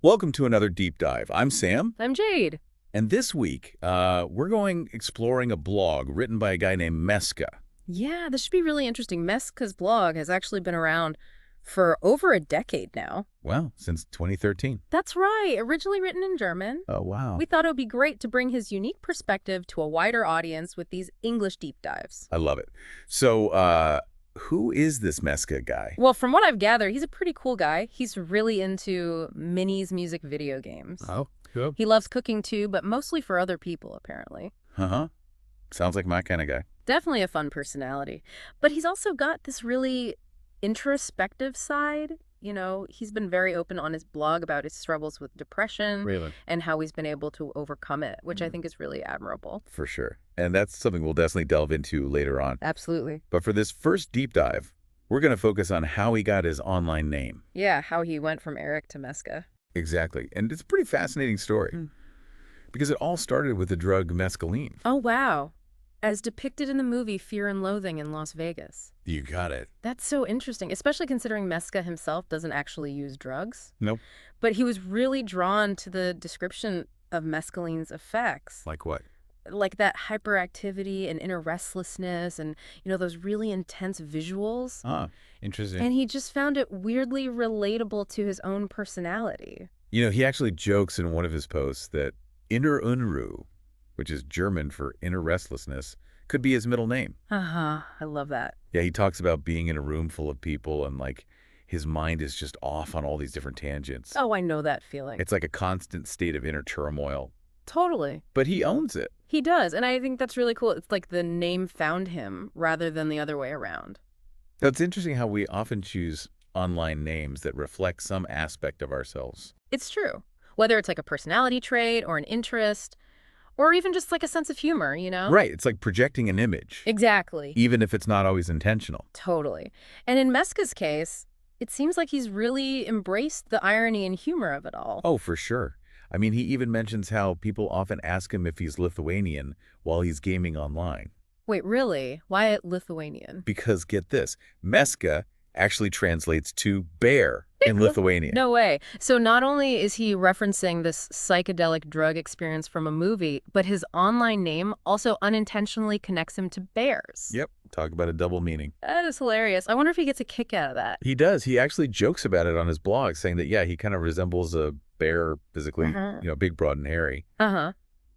Welcome to another deep dive. I'm Sam, I'm Jade. and this week we're going exploring a blog written by a guy named Meska. Yeah, this should be really interesting. Meska's blog has actually been around for over a decade now. Well, since 2013. That's right, originally written in German. Oh, wow. We thought it would be great to bring his unique perspective to a wider audience with these English deep dives. I love it. So, who is this Meska guy? Well, from what I've gathered, he's a pretty cool guy. He's really into minis music video games. Oh, cool. He loves cooking too, but mostly for other people, apparently. Uh-huh. Sounds like my kind of guy. Definitely a fun personality. But he's also got this really introspective side. You know, he's been very open on his blog about his struggles with depression Really? and how he's been able to overcome it, which I think is really admirable. For sure. And that's something we'll definitely delve into later on. Absolutely. But for this first deep dive, we're going to focus on how he got his online name. Yeah, how he went from Eric to Meska. Exactly. And it's a pretty fascinating story because it all started with the drug mescaline. Oh, wow. As depicted in the movie Fear and Loathing in Las Vegas. You got it. That's so interesting, especially considering Meska himself doesn't actually use drugs. Nope. But he was really drawn to the description of mescaline's effects. Like what? Like that hyperactivity and inner restlessness and, you know, those really intense visuals. Ah, interesting. And he just found it weirdly relatable to his own personality. You know, he actually jokes in one of his posts that inner Unruh, which is German for inner restlessness, could be his middle name. Uh-huh. I love that. Yeah, he talks about being in a room full of people and like his mind is just off on all these different tangents. Oh, I know that feeling. It's like a constant state of inner turmoil. Totally. But he owns it. He does. And I think that's really cool. It's like the name found him rather than the other way around. Now, it's interesting how we often choose online names that reflect some aspect of ourselves. It's true. Whether it's like a personality trait or an interest, or even just like a sense of humor, you know? Right. It's like projecting an image, Exactly. even if it's not always intentional. Totally. And in Meska's case, it seems like he's really embraced the irony and humor of it all. Oh, for sure. I mean, he even mentions how people often ask him if he's Lithuanian while he's gaming online. Wait, really? Why Lithuanian? Because, get this, Meska actually translates to bear in Lithuanian. No way. So not only is he referencing this psychedelic drug experience from a movie, but his online name also unintentionally connects him to bears. Yep. Talk about a double meaning. That is hilarious. I wonder if he gets a kick out of that. He does. He actually jokes about it on his blog, saying that, yeah, he kind of resembles a bear physically, you know, big, broad, and hairy. Uh-huh.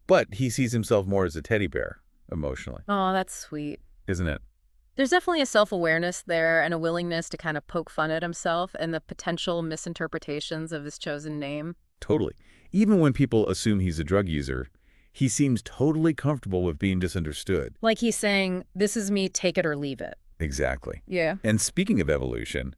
But he sees himself more as a teddy bear emotionally. Oh, that's sweet. Isn't it? There's definitely a self-awareness there and a willingness to kind of poke fun at himself and the potential misinterpretations of his chosen name. Totally. Even when people assume he's a drug user, he seems totally comfortable with being misunderstood. Like he's saying, this is me, take it or leave it. Exactly. Yeah. And speaking of evolution,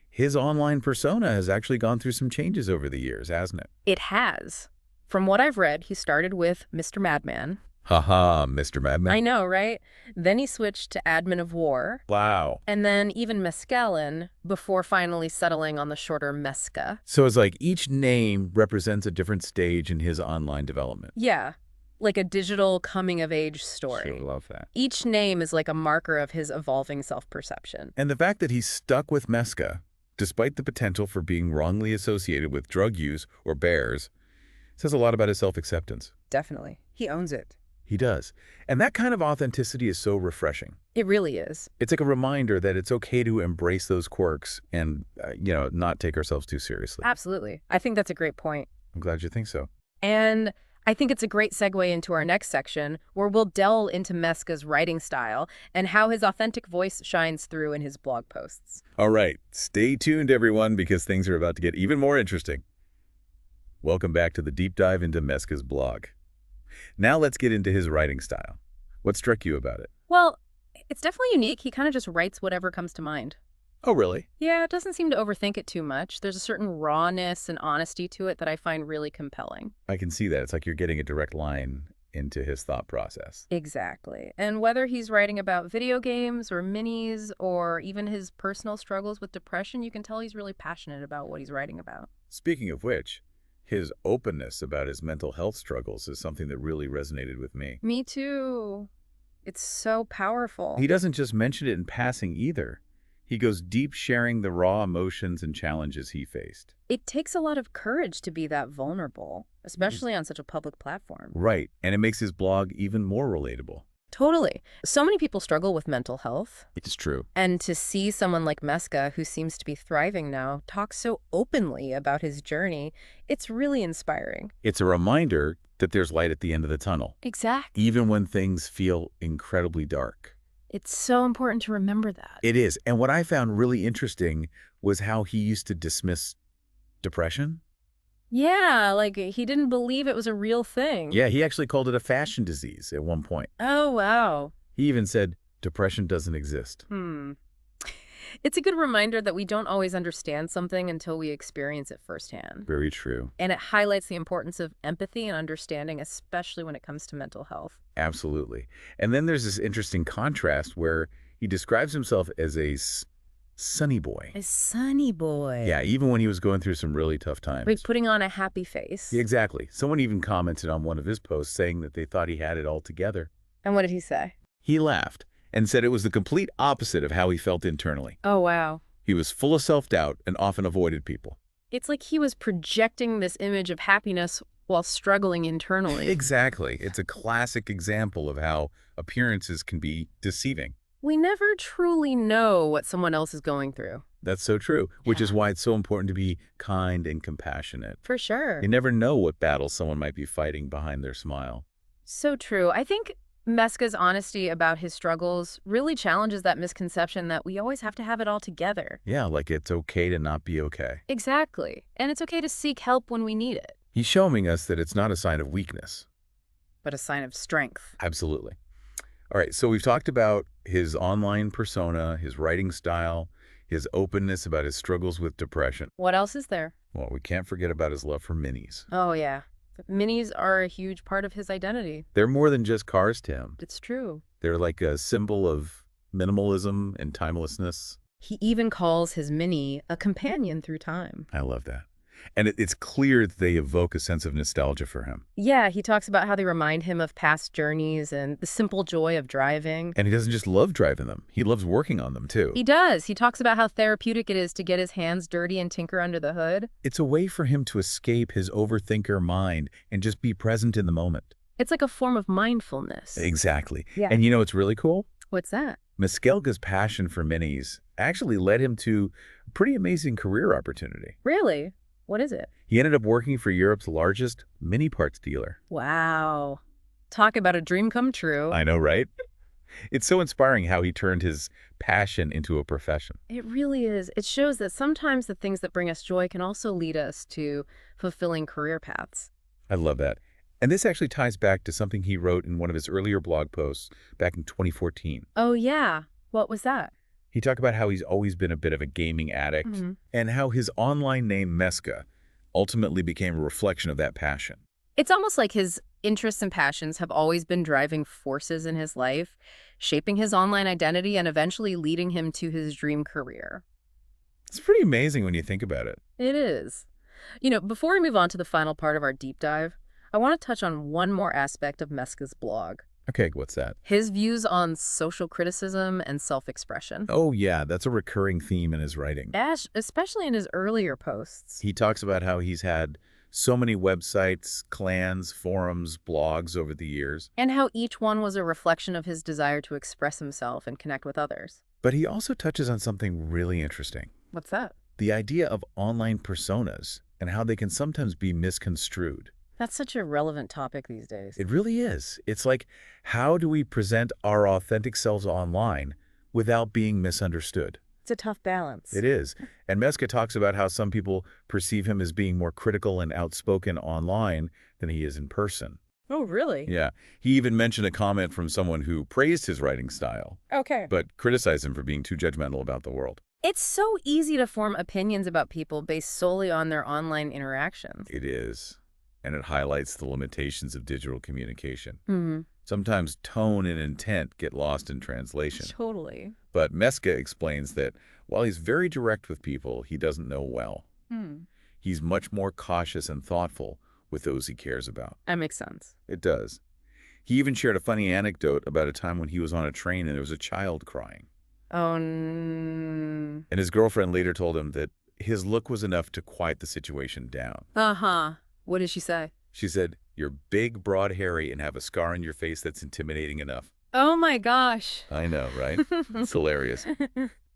his online persona has actually gone through some changes over the years, hasn't it? It has. From what I've read, he started with Mr. Madman. Haha, Mr. Madman. I know, right? Then he switched to Admin of War. Wow. And then even Mescalin, before finally settling on the shorter Meska. So it's like each name represents a different stage in his online development. Yeah, like a digital coming-of-age story. Sure, love that. Each name is like a marker of his evolving self-perception. And the fact that he's stuck with Meska, despite the potential for being wrongly associated with drug use or bears, says a lot about his self-acceptance. Definitely. He owns it. He does. And that kind of authenticity is so refreshing. It really is. It's like a reminder that it's okay to embrace those quirks and, you know, not take ourselves too seriously. Absolutely. I think that's a great point. I'm glad you think so. And I think it's a great segue into our next section, where we'll delve into Meska's writing style and how his authentic voice shines through in his blog posts. All right. Stay tuned, everyone, because things are about to get even more interesting. Welcome back to the deep dive into Meska's blog. Now let's get into his writing style. What struck you about it? Well, it's definitely unique. He kind of just writes whatever comes to mind. Oh, really? Yeah, it doesn't seem to overthink it too much. There's a certain rawness and honesty to it that I find really compelling. I can see that. It's like you're getting a direct line into his thought process. Exactly. And whether he's writing about video games or minis or even his personal struggles with depression, you can tell he's really passionate about what he's writing about. Speaking of which, his openness about his mental health struggles is something that really resonated with me. Me too. It's so powerful. He doesn't just mention it in passing either. He goes deep sharing the raw emotions and challenges he faced. It takes a lot of courage to be that vulnerable, especially on such a public platform. Right, and it makes his blog even more relatable. Totally. So many people struggle with mental health. It's true. And to see someone like Meska, who seems to be thriving now, talk so openly about his journey, it's really inspiring. It's a reminder that there's light at the end of the tunnel, Exactly. even when things feel incredibly dark. It's so important to remember that. It is. And what I found really interesting was how he used to dismiss depression. Yeah, like he didn't believe it was a real thing. Yeah, he actually called it a fashion disease at one point. Oh, wow. He even said depression doesn't exist. It's a good reminder that we don't always understand something until we experience it firsthand. Very true. And it highlights the importance of empathy and understanding, especially when it comes to mental health. Absolutely. And then there's this interesting contrast where he describes himself as a sunny boy. A sunny boy. Yeah, even when he was going through some really tough times. Like putting on a happy face. Yeah, exactly. Someone even commented on one of his posts saying that they thought he had it all together. And what did he say? He laughed and said it was the complete opposite of how he felt internally. Oh, wow. He was full of self-doubt and often avoided people. It's like he was projecting this image of happiness while struggling internally. Exactly. It's a classic example of how appearances can be deceiving. We never truly know what someone else is going through. That's so true, which is Yeah. why it's so important to be kind and compassionate. For sure. You never know what battle someone might be fighting behind their smile. So true. I think Meska's honesty about his struggles really challenges that misconception that we always have to have it all together. Yeah, like it's okay to not be okay. Exactly. And it's okay to seek help when we need it, He's showing us that it's not a sign of weakness. but a sign of strength. Absolutely. All right, so we've talked about his online persona, his writing style, his openness about his struggles with depression. What else is there? Well, we can't forget about his love for minis. Oh, yeah. Minis are a huge part of his identity. They're more than just cars to him. It's true. They're like a symbol of minimalism and timelessness. He even calls his Mini a companion through time. I love that. And it's clear that they evoke a sense of nostalgia for him. Yeah, he talks about how they remind him of past journeys and the simple joy of driving. And he doesn't just love driving them. He loves working on them, too. He does. He talks about how therapeutic it is to get his hands dirty and tinker under the hood. It's a way for him to escape his overthinker mind and just be present in the moment. It's like a form of mindfulness. Exactly. Yeah. And you know what's really cool? What's that? Meskelga's passion for minis actually led him to a pretty amazing career opportunity. Really? What is it? He ended up working for Europe's largest mini parts dealer. Wow. Talk about a dream come true. I know, right? It's so inspiring how he turned his passion into a profession. It really is. It shows that sometimes the things that bring us joy can also lead us to fulfilling career paths. I love that. And this actually ties back to something he wrote in one of his earlier blog posts back in 2014. Oh, yeah. What was that? He talked about how he's always been a bit of a gaming addict and how his online name Meska ultimately became a reflection of that passion. It's almost like his interests and passions have always been driving forces in his life, shaping his online identity and eventually leading him to his dream career. It's pretty amazing when you think about it. It is. You know, before we move on to the final part of our deep dive, I want to touch on one more aspect of Meska's blog. Okay, what's that? His views on social criticism and self-expression. Oh, yeah, that's a recurring theme in his writing. Especially in his earlier posts. He talks about how he's had so many websites, clans, forums, blogs over the years. And how each one was a reflection of his desire to express himself and connect with others. But he also touches on something really interesting. What's that? The idea of online personas and how they can sometimes be misconstrued. That's such a relevant topic these days. It really is. It's like, how do we present our authentic selves online without being misunderstood? It's a tough balance. It is. And Meska talks about how some people perceive him as being more critical and outspoken online than he is in person. Oh, really? Yeah. He even mentioned a comment from someone who praised his writing style, Okay. but criticized him for being too judgmental about the world. It's so easy to form opinions about people based solely on their online interactions. It is. And it highlights the limitations of digital communication. Mm-hmm. Sometimes tone and intent get lost in translation. Totally. But Meska explains that while he's very direct with people he doesn't know well, he's much more cautious and thoughtful with those he cares about. That makes sense. It does. He even shared a funny anecdote about a time when he was on a train and there was a child crying. Oh, And his girlfriend later told him that his look was enough to quiet the situation down. uh-huh. What did she say? She said, "You're big, broad, hairy, and have a scar on your face that's intimidating enough." Oh my gosh. I know, right? It's hilarious.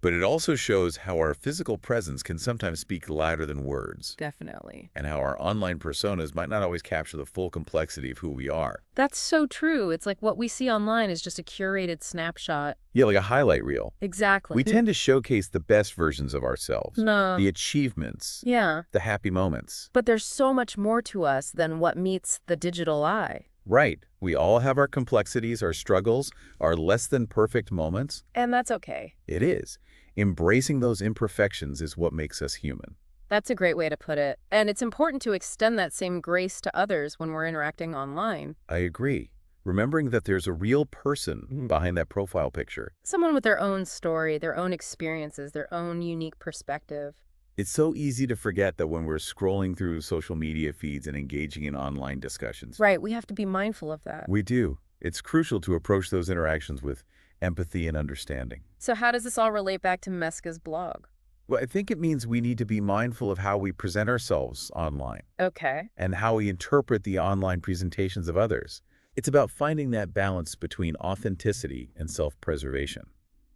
But it also shows how our physical presence can sometimes speak louder than words, Definitely. and how our online personas might not always capture the full complexity of who we are. That's so true. It's like what we see online is just a curated snapshot. Yeah, like a highlight reel. Exactly. We tend to showcase the best versions of ourselves, No. the achievements, Yeah. the happy moments. But there's so much more to us than what meets the digital eye. Right. We all have our complexities, our struggles, our less than perfect moments. And that's okay. It is. Embracing those imperfections is what makes us human. That's a great way to put it. And it's important to extend that same grace to others when we're interacting online. I agree. Remembering that there's a real person behind that profile picture. Someone with their own story, their own experiences, their own unique perspective. It's so easy to forget that when we're scrolling through social media feeds and engaging in online discussions. Right, we have to be mindful of that. We do. It's crucial to approach those interactions with empathy and understanding. So how does this all relate back to Meska's blog? Well, I think it means we need to be mindful of how we present ourselves online Okay. and how we interpret the online presentations of others. It's about finding that balance between authenticity and self-preservation,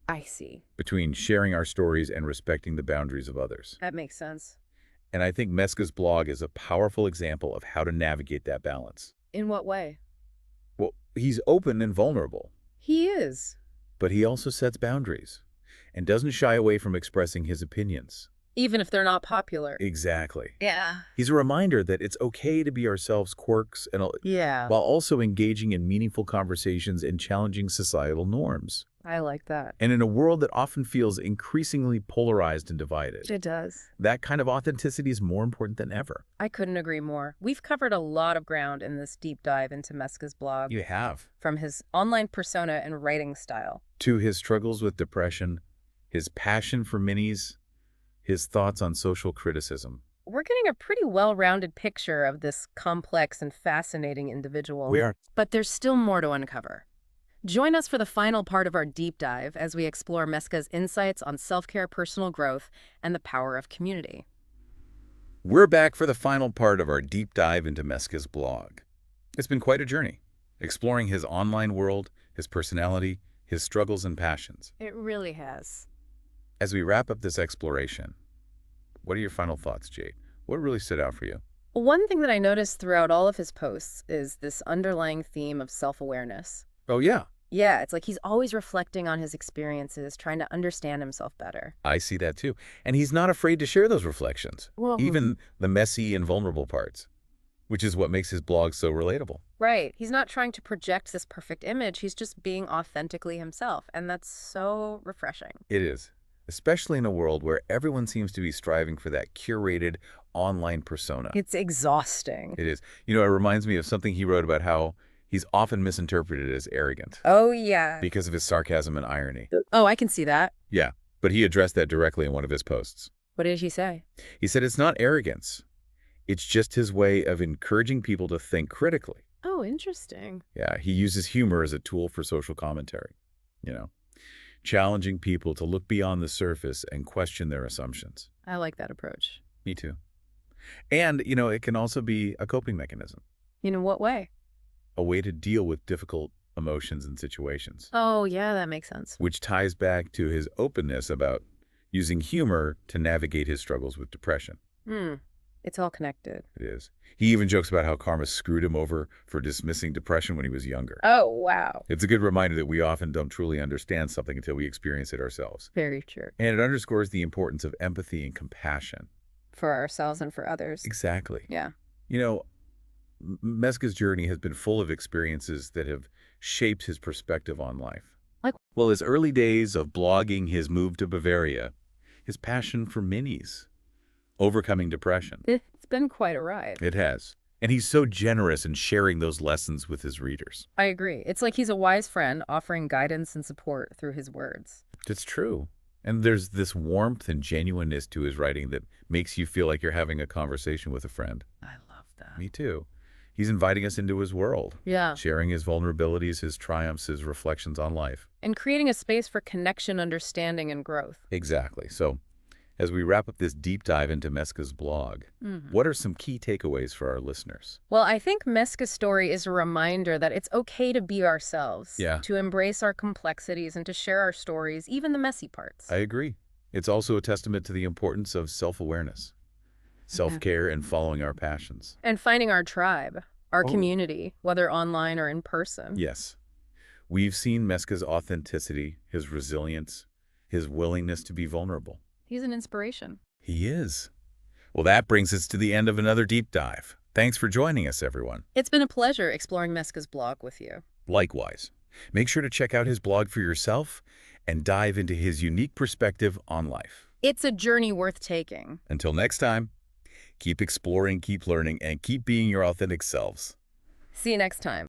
I see. between sharing our stories and respecting the boundaries of others. That makes sense. And I think Meska's blog is a powerful example of how to navigate that balance. In what way? Well, he's open and vulnerable, He is. but he also sets boundaries and doesn't shy away from expressing his opinions. Even if they're not popular. Exactly. Yeah. He's a reminder that it's okay to be ourselves, quirks, and Yeah. while also engaging in meaningful conversations and challenging societal norms. I like that. And in a world that often feels increasingly polarized and divided, It does. that kind of authenticity is more important than ever. I couldn't agree more. We've covered a lot of ground in this deep dive into Meska's blog, You have. from his online persona and writing style. To his struggles with depression, his passion for minis, his thoughts on social criticism. We're getting a pretty well-rounded picture of this complex and fascinating individual. We are. But there's still more to uncover. Join us for the final part of our deep dive as we explore Meska's insights on self-care, personal growth, and the power of community. We're back for the final part of our deep dive into Meska's blog. It's been quite a journey, exploring his online world, his personality, his struggles and passions. It really has. As we wrap up this exploration, what are your final thoughts, Jade? What really stood out for you? One thing that I noticed throughout all of his posts is this underlying theme of self-awareness. Oh, yeah. Yeah, it's like he's always reflecting on his experiences, trying to understand himself better. I see that too. And he's not afraid to share those reflections, Well, even the messy and vulnerable parts, which is what makes his blog so relatable. right. He's not trying to project this perfect image. He's just being authentically himself. And that's so refreshing. It is, especially in a world where everyone seems to be striving for that curated online persona. It's exhausting. It is. You know, it reminds me of something he wrote about how he's often misinterpreted as arrogant Oh, yeah. because of his sarcasm and irony. Oh, I can see that. Yeah, but he addressed that directly in one of his posts. What did he say? He said it's not arrogance. It's just his way of encouraging people to think critically. Oh, interesting. Yeah, he uses humor as a tool for social commentary, you know, challenging people to look beyond the surface and question their assumptions. I like that approach. Me too. And, you know, it can also be a coping mechanism, In what way? a way to deal with difficult emotions and situations, Oh, yeah, that makes sense. which ties back to his openness about using humor to navigate his struggles with depression. It's all connected. It is. He even jokes about how karma screwed him over for dismissing depression when he was younger. Oh, wow. It's a good reminder that we often don't truly understand something until we experience it ourselves. Very true. And it underscores the importance of empathy and compassion. For ourselves and for others. Exactly. Yeah. You know, Meska's journey has been full of experiences that have shaped his perspective on life. Like? Well, his early days of blogging, his move to Bavaria, his passion for minis, overcoming depression. It's been quite a ride. It has. And he's so generous in sharing those lessons with his readers. I agree. It's like he's a wise friend offering guidance and support through his words. It's true. And there's this warmth and genuineness to his writing that makes you feel like you're having a conversation with a friend. I love that. Me too. He's inviting us into his world, Yeah. sharing his vulnerabilities, his triumphs, his reflections on life. And creating a space for connection, understanding, and growth. Exactly. So, as we wrap up this deep dive into Meska's blog, Mhm. what are some key takeaways for our listeners? Well, I think Meska's story is a reminder that it's okay to be ourselves, Yeah, to embrace our complexities, and to share our stories, even the messy I parts. agree. It's also a testament to the importance of self-awareness, Yeah. self-care, and following our passions. And finding our tribe, our Oh, community, whether online or in person. yes. We've seen Meska's authenticity, his resilience, his willingness to be vulnerable. He's an inspiration. He is. Well, that brings us to the end of another deep dive. Thanks for joining us, everyone. It's been a pleasure exploring Meska's blog with you. Likewise, make sure to check out his blog for yourself and dive into his unique perspective on life. It's a journey worth taking. Until next time, keep exploring, keep learning, and keep being your authentic selves. See you next time.